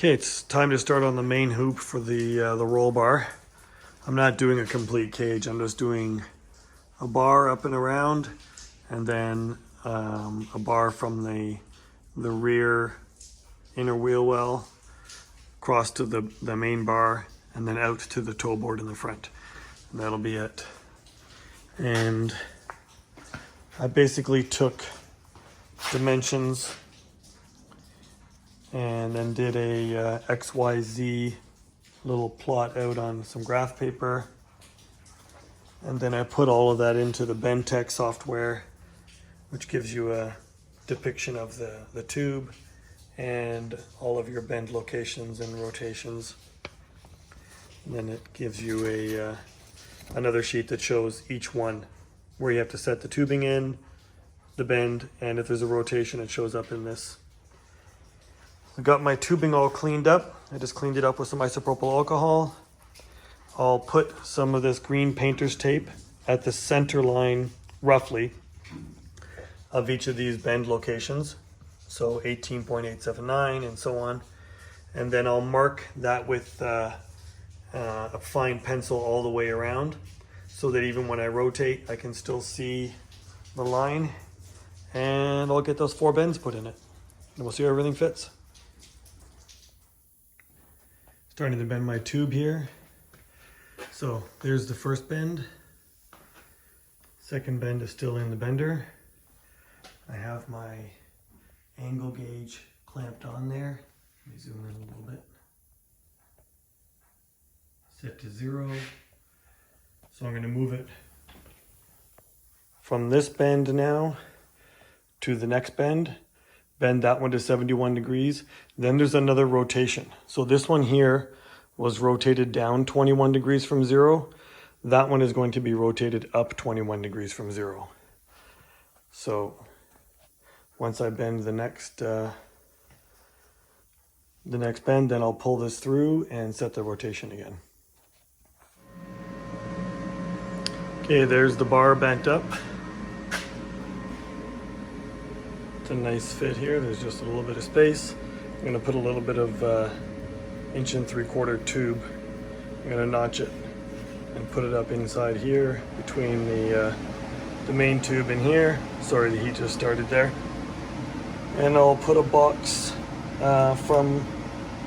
Okay, it's time to start on the main hoop for the roll bar. I'm not doing a complete cage. I'm just doing a bar up and around, and then a bar from the rear inner wheel well across to the main bar, and then out to the toe board in the front. And that'll be it. And I basically took dimensions and then did a XYZ little plot out on some graph paper. And then I put all of that into the BendTech software, which gives you a depiction of the tube and all of your bend locations and rotations. And then it gives you another sheet that shows each one, where you have to set the tubing in, the bend, and if there's a rotation, it shows up in this. I got my tubing all cleaned up. I just cleaned it up with some isopropyl alcohol. I'll put some of this green painter's tape at the center line, roughly, of each of these bend locations. So 18.879 and so on. And then I'll mark that with a fine pencil all the way around, so that even when I rotate, I can still see the line. And I'll get those 4 bends put in it. And we'll see how everything fits. Starting to bend my tube here. So there's the first bend. Second bend is still in the bender. I have my angle gauge clamped on there. Let me zoom in a little bit. Set to 0. So I'm going to move it from this bend now to the next bend. Bend that one to 71 degrees. Then there's another rotation. So this one here was rotated down 21 degrees from 0. That one is going to be rotated up 21 degrees from 0. So once I bend the next bend, then I'll pull this through and set the rotation again. Okay, there's the bar bent up. It's a nice fit here. There's just a little bit of space. I'm going to put a little bit of 1 3/4 tube. I'm going to notch it and put it up inside here between the main tube in here. Sorry, the heat just started there. And I'll put a box from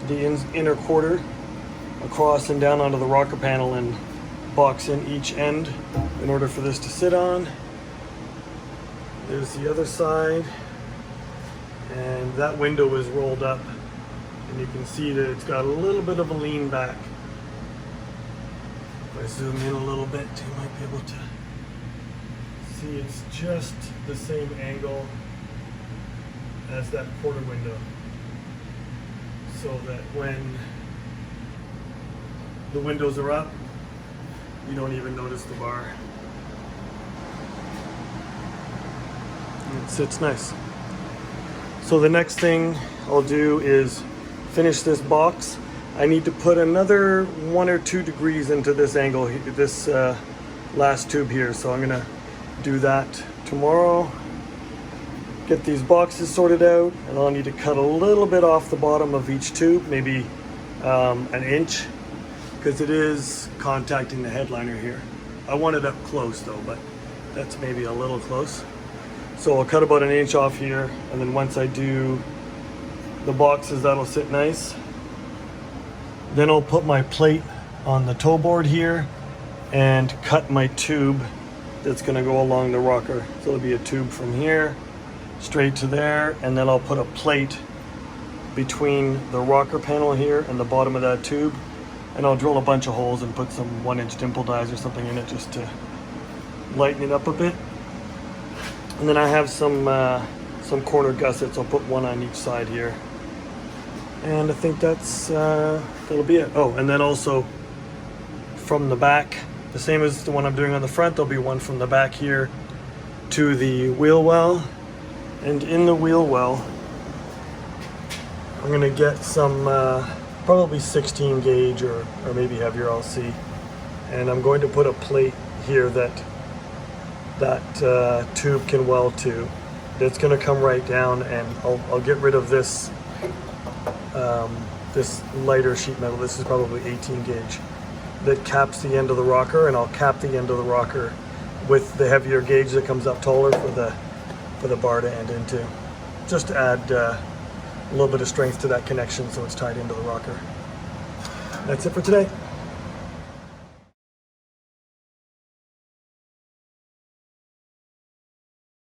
the inner quarter across and down onto the rocker panel and box in each end in order for this to sit on. There's the other side, and that window is rolled up, and you can see that it's got a little bit of a lean back. If I zoom in a little bit, you might be able to see it's just the same angle as that quarter window, so that when the windows are up, you don't even notice the bar. It sits nice. So the next thing I'll do is finish this box. I need to put another 1 or 2 degrees into this angle, this last tube here. So I'm gonna do that tomorrow. Get these boxes sorted out, and I'll need to cut a little bit off the bottom of each tube, maybe 1 inch, because it is contacting the headliner here. I want it up close though, but that's maybe a little close. So I'll cut about 1 inch off here, and then once I do the boxes, that'll sit nice. Then I'll put my plate on the toe board here and cut my tube that's gonna go along the rocker. So it'll be a tube from here straight to there, and then I'll put a plate between the rocker panel here and the bottom of that tube, and I'll drill a bunch of holes and put some 1 inch dimple dies or something in it just to lighten it up a bit. And then I have some corner gussets. I'll put 1 on each side here, and I think that'll be it. Oh, and then also from the back, the same as the one I'm doing on the front, there'll be one from the back here to the wheel well. And in the wheel well, I'm gonna get some probably 16 gauge or maybe heavier, I'll see. And I'm going to put a plate here that tube can weld to. That's gonna come right down, and I'll get rid of this this lighter sheet metal. This is probably 18 gauge that caps the end of the rocker, and I'll cap the end of the rocker with the heavier gauge that comes up taller for the bar to end into, just to add a little bit of strength to that connection so it's tied into the rocker. That's it for today.